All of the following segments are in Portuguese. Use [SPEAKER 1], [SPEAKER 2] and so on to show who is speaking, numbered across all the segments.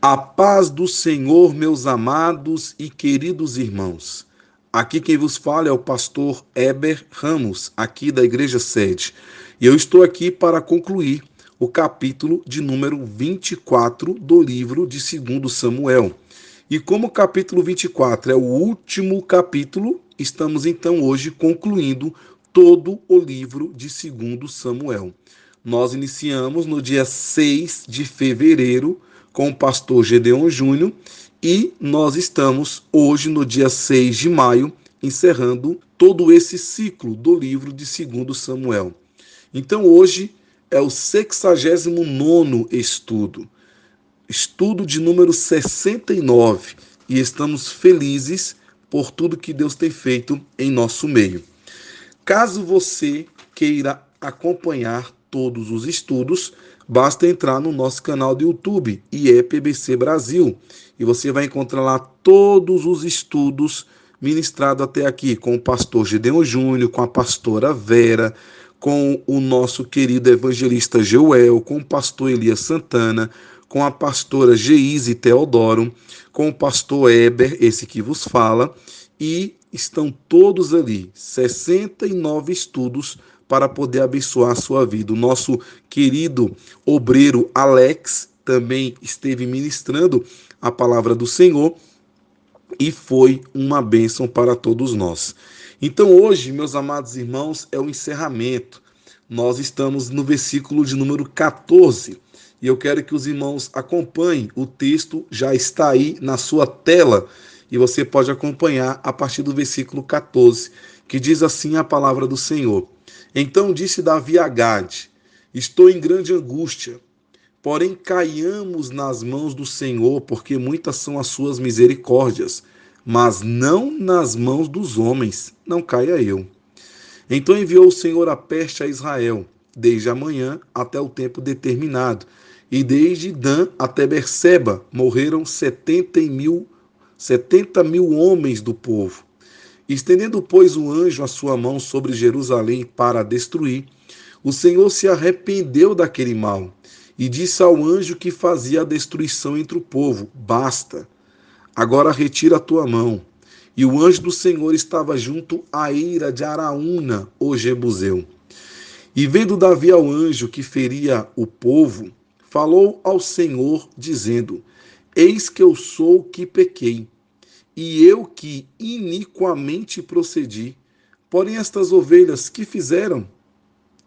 [SPEAKER 1] A paz do Senhor, meus amados e queridos irmãos. Aqui quem vos fala é o pastor Heber Ramos, aqui da Igreja Sede. E eu estou aqui para concluir o capítulo de número 24 do livro de 2 Samuel. E como o capítulo 24 é o último capítulo, estamos então hoje concluindo todo o livro de 2 Samuel. Nós iniciamos no dia 6 de fevereiro com o pastor Gedeon Júnior e nós estamos hoje no dia 6 de maio encerrando todo esse ciclo do livro de 2 Samuel. Então hoje é o 69º estudo de número 69, e estamos felizes por tudo que Deus tem feito em nosso meio. Caso você queira acompanhar todos os estudos, basta entrar no nosso canal do YouTube, IEPBC Brasil, e você vai encontrar lá todos os estudos ministrados até aqui, com o pastor Gedeon Júnior, com a pastora Vera, com o nosso querido evangelista Joel, com o pastor Elias Santana, com a pastora Geise Teodoro, com o pastor Heber, esse que vos fala, e estão todos ali, 69 estudos para poder abençoar a sua vida. O nosso querido obreiro Alex também esteve ministrando a palavra do Senhor e foi uma bênção para todos nós. Então hoje, meus amados irmãos, é o encerramento. Nós estamos no versículo de número 14 e eu quero que os irmãos acompanhem. O texto já está aí na sua tela e você pode acompanhar a partir do versículo 14, que diz assim a palavra do Senhor. Então disse Davi a Gade: estou em grande angústia, porém caiamos nas mãos do Senhor, porque muitas são as suas misericórdias, mas não nas mãos dos homens, não caia eu. Então enviou o Senhor a peste a Israel, desde a manhã até o tempo determinado, e desde Dan até Berseba morreram 70.000 homens do povo. Estendendo, pois, o anjo a sua mão sobre Jerusalém para a destruir, o Senhor se arrependeu daquele mal e disse ao anjo que fazia a destruição entre o povo: basta, agora retira a tua mão. E o anjo do Senhor estava junto à eira de Araúna, o Jebuseu. E vendo Davi ao anjo que feria o povo, falou ao Senhor, dizendo: eis que eu sou o que pequei, e eu que iniquamente procedi. Porém estas ovelhas que fizeram?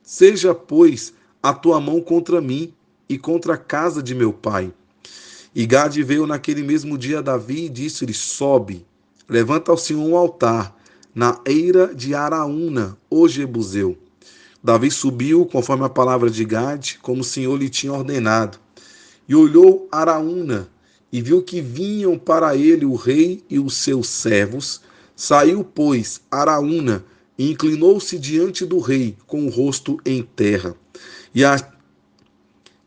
[SPEAKER 1] Seja, pois, a tua mão contra mim e contra a casa de meu pai. E Gade veio naquele mesmo dia a Davi e disse-lhe: sobe, levanta ao Senhor um altar na eira de Araúna, o Jebuseu. Davi subiu, conforme a palavra de Gade, como o Senhor lhe tinha ordenado. E olhou Araúna, e viu que vinham para ele o rei e os seus servos. Saiu, pois, Araúna, e inclinou-se diante do rei, com o rosto em terra.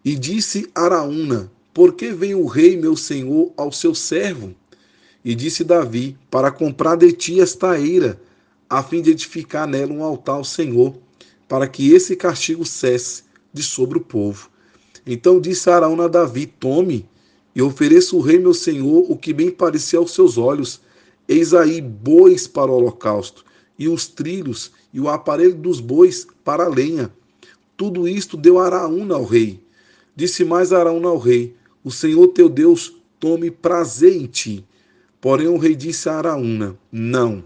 [SPEAKER 1] E disse Araúna: por que vem o rei, meu senhor, ao seu servo? E disse Davi: para comprar de ti esta eira, a fim de edificar nela um altar ao Senhor, para que esse castigo cesse de sobre o povo. Então disse Araúna a Davi: tome, e ofereça o rei meu senhor o que bem parecia aos seus olhos. Eis aí bois para o holocausto, e os trilhos, e o aparelho dos bois para a lenha. Tudo isto deu Araúna ao rei. Disse mais Araúna ao rei: o Senhor teu Deus tome prazer em ti. Porém o rei disse a Araúna: não,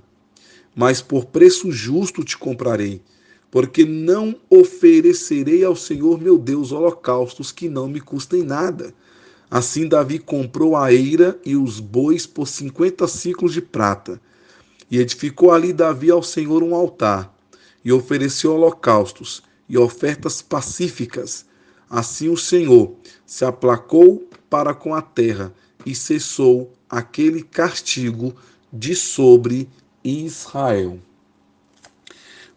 [SPEAKER 1] mas por preço justo te comprarei, porque não oferecerei ao Senhor meu Deus holocaustos que não me custem nada. Assim Davi comprou a eira e os bois por 50 siclos de prata. E edificou ali Davi ao Senhor um altar, e ofereceu holocaustos e ofertas pacíficas. Assim o Senhor se aplacou para com a terra, e cessou aquele castigo de sobre Israel.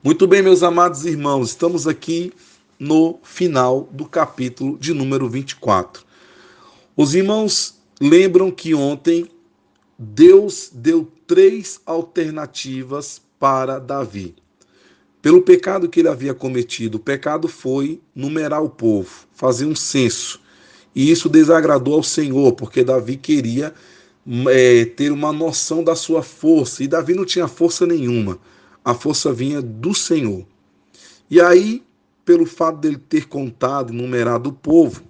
[SPEAKER 1] Muito bem, meus amados irmãos, estamos aqui no final do capítulo de número 24. Os irmãos lembram que ontem Deus deu 3 alternativas para Davi. Pelo pecado que ele havia cometido, o pecado foi numerar o povo, fazer um censo. E isso desagradou ao Senhor, porque Davi queria ter uma noção da sua força. E Davi não tinha força nenhuma. A força vinha do Senhor. E aí, pelo fato dele ter contado e numerado o povo,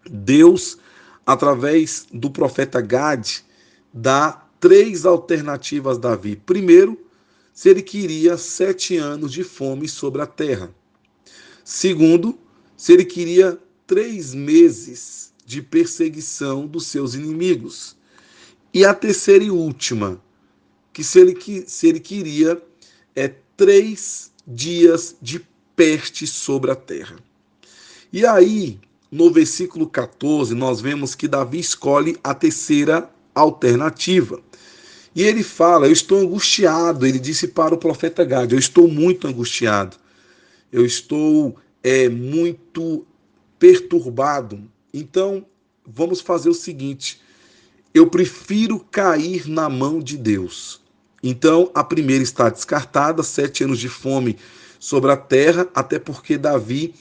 [SPEAKER 1] Deus, através do profeta Gade, dá 3 alternativas a Davi. Primeiro, se ele queria 7 anos de fome sobre a terra. Segundo, se ele queria 3 meses de perseguição dos seus inimigos. E a terceira e última, que se ele queria 3 dias de peste sobre a terra. E aí, no versículo 14, nós vemos que Davi escolhe a terceira alternativa. E ele fala, eu estou angustiado. Ele disse para o profeta Gade, eu estou muito angustiado. Eu estou muito perturbado. Então, vamos fazer o seguinte, eu prefiro cair na mão de Deus. Então, a primeira está descartada, 7 anos de fome sobre a terra, até porque Davi,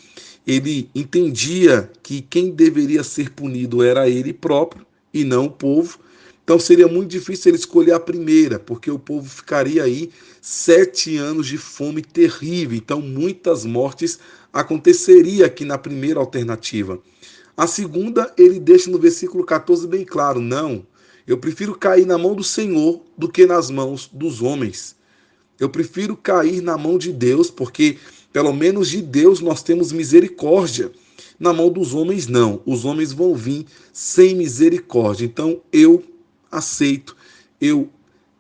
[SPEAKER 1] ele entendia que quem deveria ser punido era ele próprio e não o povo. Então seria muito difícil ele escolher a primeira, porque o povo ficaria aí 7 anos de fome terrível. Então muitas mortes aconteceria aqui na primeira alternativa. A segunda, ele deixa no versículo 14 bem claro, não, eu prefiro cair na mão do Senhor do que nas mãos dos homens. Eu prefiro cair na mão de Deus, porque pelo menos de Deus nós temos misericórdia. Na mão dos homens, não. Os homens vão vir sem misericórdia. Então eu aceito, eu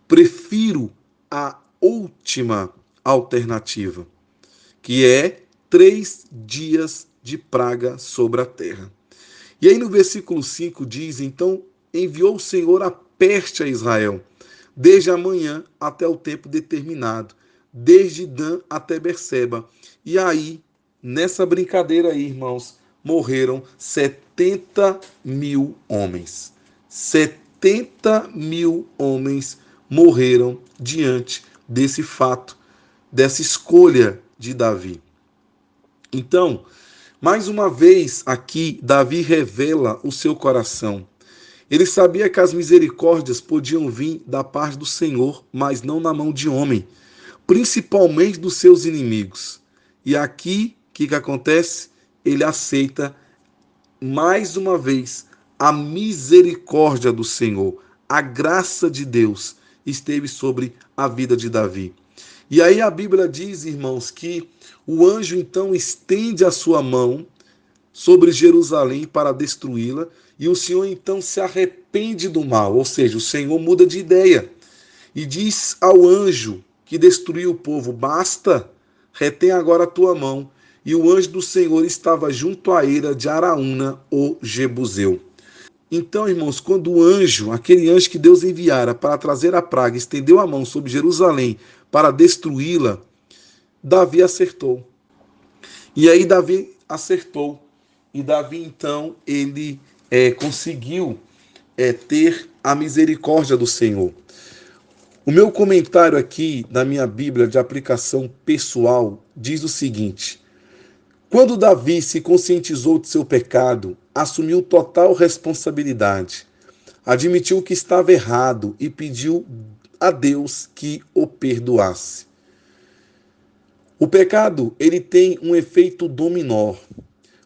[SPEAKER 1] prefiro a última alternativa, que é 3 dias de praga sobre a terra. E aí no versículo 5 diz, então enviou o Senhor a peste a Israel, desde a manhã até o tempo determinado, desde Dan até Berseba. E aí, nessa brincadeira aí, irmãos, morreram 70 mil homens. 70 mil homens morreram diante desse fato, dessa escolha de Davi. Então, mais uma vez aqui, Davi revela o seu coração. Ele sabia que as misericórdias podiam vir da parte do Senhor, mas não na mão de homem, principalmente dos seus inimigos. E aqui, o que acontece? Ele aceita, mais uma vez, a misericórdia do Senhor. A graça de Deus esteve sobre a vida de Davi. E aí a Bíblia diz, irmãos, que o anjo então estende a sua mão sobre Jerusalém para destruí-la, e o Senhor então se arrepende do mal, ou seja, o Senhor muda de ideia e diz ao anjo que destruiu o povo, basta, retém agora a tua mão. E o anjo do Senhor estava junto à eira de Araúna, o Jebuseu. Então, irmãos, quando o anjo, aquele anjo que Deus enviara para trazer a praga, estendeu a mão sobre Jerusalém para destruí-la, Davi acertou. E aí Davi acertou. E Davi, então, ele conseguiu ter a misericórdia do Senhor. O meu comentário aqui da minha Bíblia de aplicação pessoal diz o seguinte: quando Davi se conscientizou de seu pecado, assumiu total responsabilidade, admitiu que estava errado e pediu a Deus que o perdoasse. O pecado, ele tem um efeito dominó.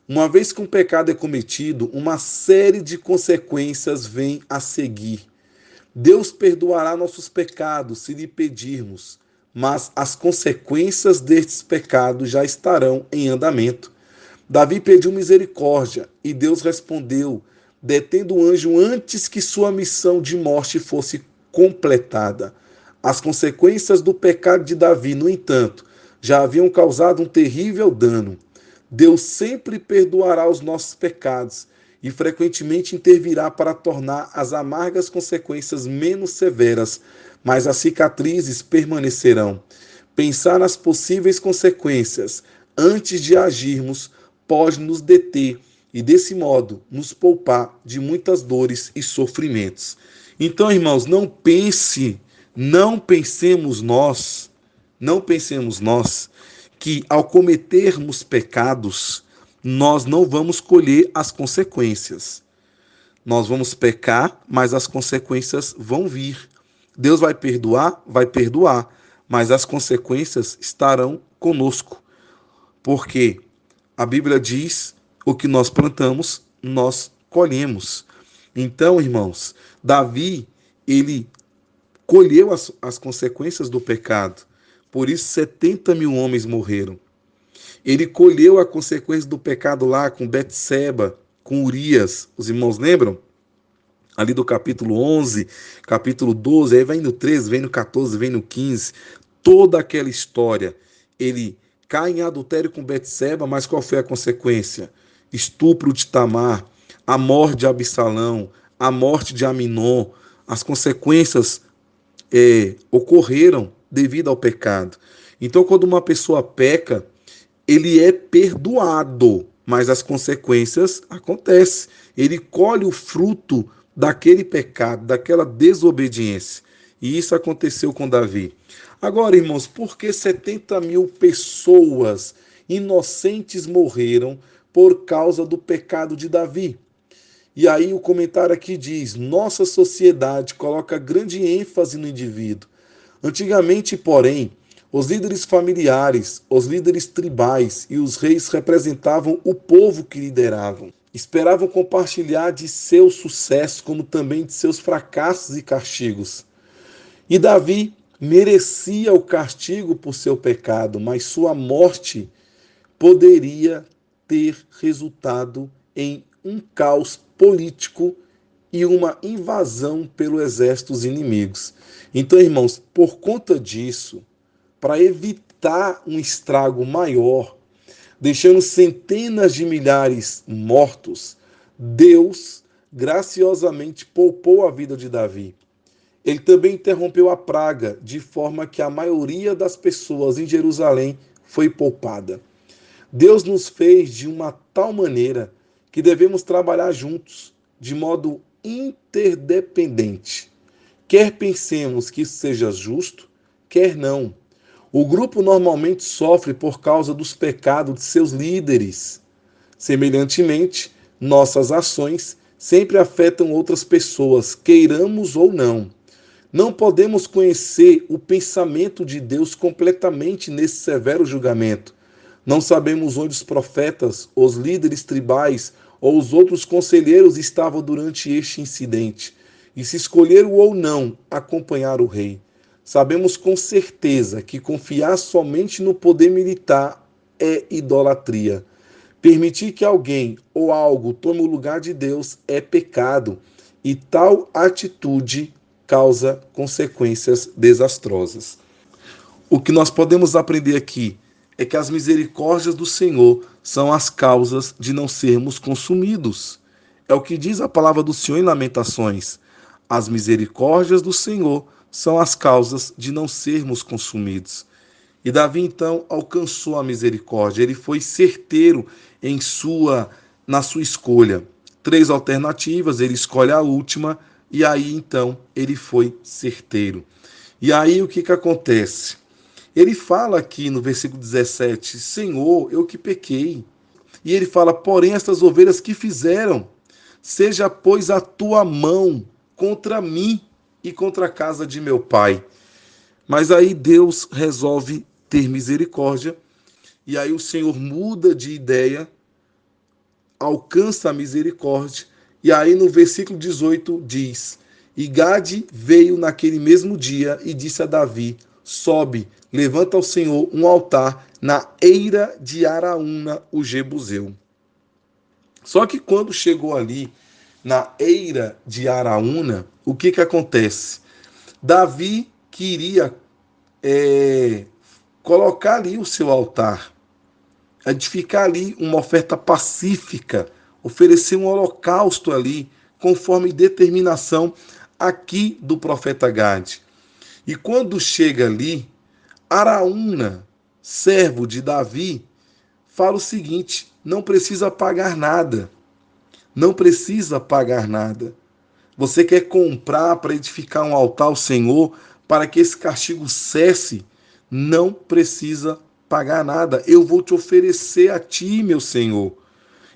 [SPEAKER 1] Uma vez que um pecado é cometido, uma série de consequências vem a seguir. Deus perdoará nossos pecados se lhe pedirmos, mas as consequências destes pecados já estarão em andamento. Davi pediu misericórdia e Deus respondeu, detendo o anjo antes que sua missão de morte fosse completada. As consequências do pecado de Davi, no entanto, já haviam causado um terrível dano. Deus sempre perdoará os nossos pecados e frequentemente intervirá para tornar as amargas consequências menos severas, mas as cicatrizes permanecerão. Pensar nas possíveis consequências antes de agirmos pode nos deter e, desse modo, nos poupar de muitas dores e sofrimentos. Então, irmãos, não pensemos nós que ao cometermos pecados, nós não vamos colher as consequências. Nós vamos pecar, mas as consequências vão vir. Deus vai perdoar, mas as consequências estarão conosco. Porque a Bíblia diz: o que nós plantamos, nós colhemos. Então, irmãos, Davi, ele colheu as consequências do pecado. Por isso, 70 mil homens morreram. Ele colheu a consequência do pecado lá com Betseba, com Urias. Os irmãos lembram? Ali do capítulo 11, capítulo 12, aí vem no 13, vem no 14, vem no 15. Toda aquela história. Ele cai em adultério com Betseba, mas qual foi a consequência? Estupro de Tamar, a morte de Absalão, a morte de Aminon. As consequências ocorreram devido ao pecado. Então, quando uma pessoa peca, ele é perdoado, mas as consequências acontecem. Ele colhe o fruto daquele pecado, daquela desobediência. E isso aconteceu com Davi. Agora, irmãos, por que 70 mil pessoas inocentes morreram por causa do pecado de Davi? E aí o comentário aqui diz: nossa sociedade coloca grande ênfase no indivíduo. Antigamente, porém, os líderes familiares, os líderes tribais e os reis representavam o povo que lideravam. Esperavam compartilhar de seu sucesso, como também de seus fracassos e castigos. E Davi merecia o castigo por seu pecado, mas sua morte poderia ter resultado em um caos político e uma invasão pelos exércitos inimigos. Então, irmãos, por conta disso, para evitar um estrago maior, deixando centenas de milhares mortos, Deus graciosamente poupou a vida de Davi. Ele também interrompeu a praga, de forma que a maioria das pessoas em Jerusalém foi poupada. Deus nos fez de uma tal maneira que devemos trabalhar juntos, de modo interdependente. Quer pensemos que isso seja justo, quer não. O grupo normalmente sofre por causa dos pecados de seus líderes. Semelhantemente, nossas ações sempre afetam outras pessoas, queiramos ou não. Não podemos conhecer o pensamento de Deus completamente nesse severo julgamento. Não sabemos onde os profetas, os líderes tribais ou os outros conselheiros estavam durante este incidente, e se escolheram ou não acompanhar o rei. Sabemos com certeza que confiar somente no poder militar é idolatria. Permitir que alguém ou algo tome o lugar de Deus é pecado, e tal atitude causa consequências desastrosas. O que nós podemos aprender aqui é que as misericórdias do Senhor são as causas de não sermos consumidos. É o que diz a palavra do Senhor em Lamentações. As misericórdias do Senhor são as causas de não sermos consumidos. E Davi então alcançou a misericórdia. Ele foi certeiro na sua escolha. 3 alternativas, ele escolhe a última e aí então ele foi certeiro. E aí o que acontece? Ele fala aqui no versículo 17: Senhor, eu que pequei. E ele fala: porém, estas ovelhas que fizeram, seja, pois, a tua mão contra mim e contra a casa de meu pai. Mas aí Deus resolve ter misericórdia, e aí o Senhor muda de ideia, alcança a misericórdia, e aí no versículo 18 diz: e Gade veio naquele mesmo dia e disse a Davi: sobe, levanta ao Senhor um altar na eira de Araúna, o Jebuseu. Só que quando chegou ali, na eira de Araúna, o que acontece? Davi queria colocar ali o seu altar, edificar ali uma oferta pacífica, oferecer um holocausto ali, conforme determinação aqui do profeta Gade. E quando chega ali, Araúna, servo de Davi, fala o seguinte: não precisa pagar nada. Não precisa pagar nada. Você quer comprar para edificar um altar ao Senhor, para que esse castigo cesse? Não precisa pagar nada. Eu vou te oferecer a ti, meu Senhor.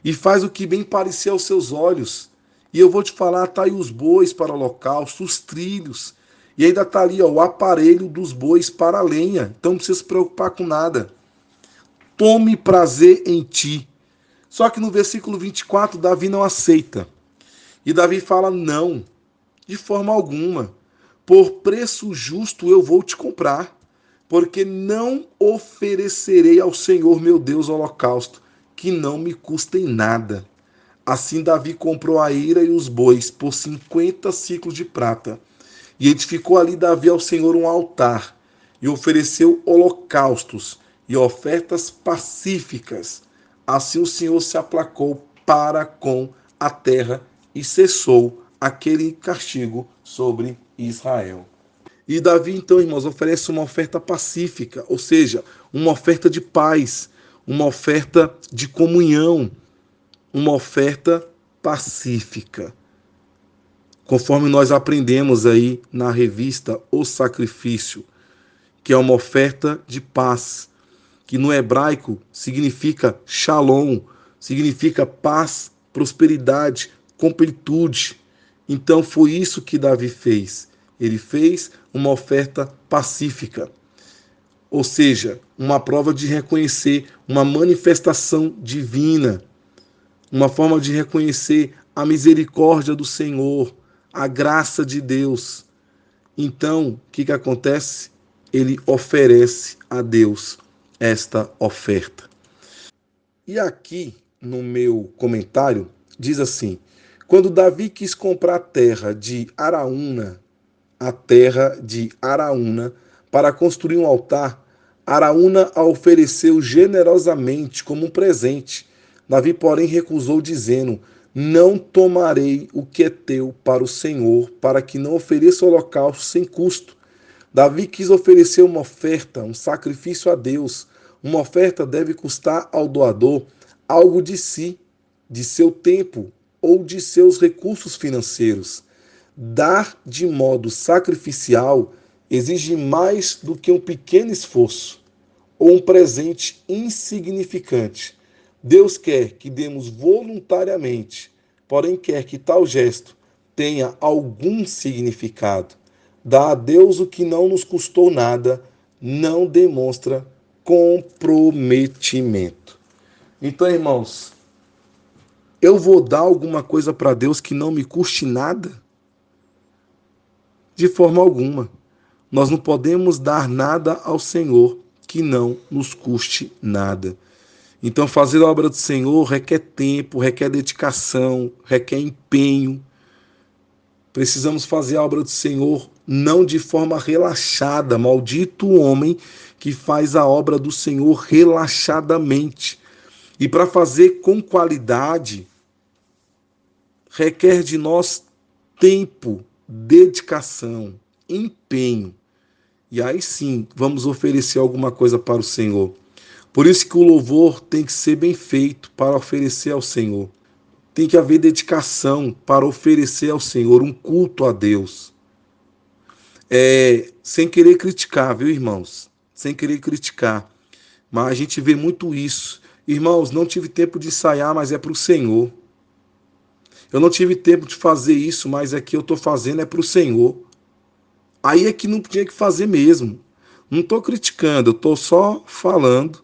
[SPEAKER 1] e faz o que bem parecer aos seus olhos. E eu vou te falar, tá aí os bois para o holocausto, os trilhos, e ainda tá ali ó, o aparelho dos bois para a lenha. Então não precisa se preocupar com nada. Tome prazer em ti. Só que no versículo 24, Davi não aceita. E Davi fala, não, de forma alguma. Por preço justo eu vou te comprar, porque não oferecerei ao Senhor meu Deus holocausto, que não me custem nada. Assim Davi comprou a eira e os bois por 50 ciclos de prata. E edificou ali Davi ao Senhor um altar, e ofereceu holocaustos e ofertas pacíficas. Assim o Senhor se aplacou para com a terra e cessou aquele castigo sobre Israel. E Davi, então, irmãos, oferece uma oferta pacífica, ou seja, uma oferta de paz, uma oferta de comunhão, uma oferta pacífica. Conforme nós aprendemos aí na revista O Sacrifício, que é uma oferta de paz, que no hebraico significa shalom, significa paz, prosperidade, completude. Então foi isso que Davi fez. Ele fez uma oferta pacífica, ou seja, uma prova de reconhecer uma manifestação divina, uma forma de reconhecer a misericórdia do Senhor, a graça de Deus. Então, o que acontece? Ele oferece a Deus esta oferta. E aqui, no meu comentário, diz assim: quando Davi quis comprar a terra de Araúna, para construir um altar, Araúna a ofereceu generosamente como um presente. Davi, porém, recusou, dizendo: não tomarei o que é teu para o Senhor, para que não ofereça holocausto sem custo. Davi quis oferecer uma oferta, um sacrifício a Deus. Uma oferta deve custar ao doador algo de si, de seu tempo ou de seus recursos financeiros. Dar de modo sacrificial exige mais do que um pequeno esforço ou um presente insignificante. Deus quer que demos voluntariamente, porém quer que tal gesto tenha algum significado. Dar a Deus o que não nos custou nada não demonstra comprometimento. Então, irmãos, eu vou dar alguma coisa para Deus que não me custe nada? De forma alguma. Nós não podemos dar nada ao Senhor que não nos custe nada. Então, fazer a obra do Senhor requer tempo, requer dedicação, requer empenho. Precisamos fazer a obra do Senhor não de forma relaxada. Maldito o homem que faz a obra do Senhor relaxadamente. E para fazer com qualidade, requer de nós tempo, dedicação, empenho. E aí sim, vamos oferecer alguma coisa para o Senhor. Por isso que o louvor tem que ser bem feito para oferecer ao Senhor. Tem que haver dedicação para oferecer ao Senhor um culto a Deus. Sem querer criticar, viu, irmãos? Sem querer criticar. Mas a gente vê muito isso. Irmãos, não tive tempo de ensaiar, mas é para o Senhor. Eu não tive tempo de fazer isso, mas aqui eu estou fazendo é para o Senhor. Aí é que não tinha que fazer mesmo. Não estou criticando, eu estou só falando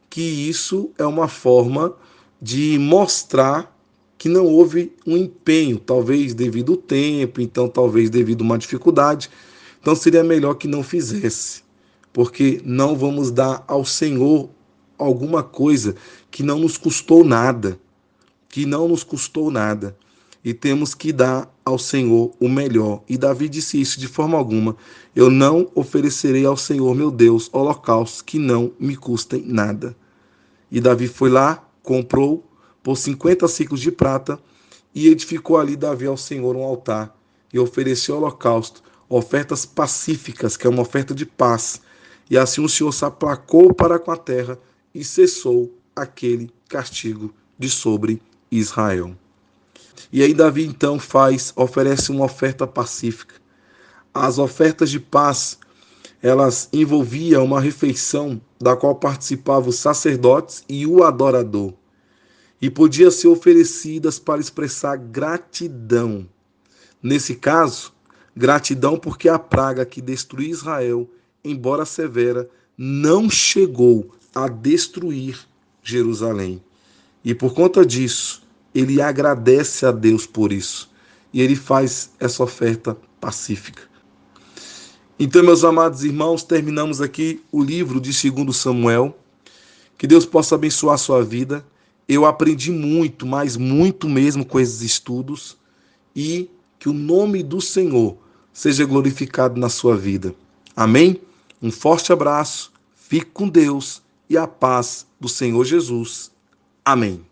[SPEAKER 1] que isso é uma forma de mostrar que não houve um empenho, talvez devido ao tempo, então talvez devido a uma dificuldade. Então seria melhor que não fizesse, porque não vamos dar ao Senhor alguma coisa que não nos custou nada, E temos que dar ao Senhor o melhor. E Davi disse isso de forma alguma: eu não oferecerei ao Senhor meu Deus holocaustos que não me custem nada. E Davi foi lá, comprou por 50 ciclos de prata e edificou ali Davi ao Senhor um altar e ofereceu holocausto, ofertas pacíficas, que é uma oferta de paz. E assim o Senhor se aplacou para com a terra e cessou aquele castigo de sobre Israel. E aí Davi então oferece uma oferta pacífica. As ofertas de paz, elas envolviam uma refeição da qual participavam os sacerdotes e o adorador. e podiam ser oferecidas para expressar gratidão. Nesse caso, gratidão porque a praga que destruiu Israel, embora severa, não chegou a destruir Jerusalém. E por conta disso, ele agradece a Deus por isso. E ele faz essa oferta pacífica. Então, meus amados irmãos, terminamos aqui o livro de 2 Samuel. Que Deus possa abençoar a sua vida. Eu aprendi muito, mas muito mesmo com esses estudos. E que o nome do Senhor seja glorificado na sua vida. Amém? Um forte abraço, fique com Deus e a paz do Senhor Jesus. Amém.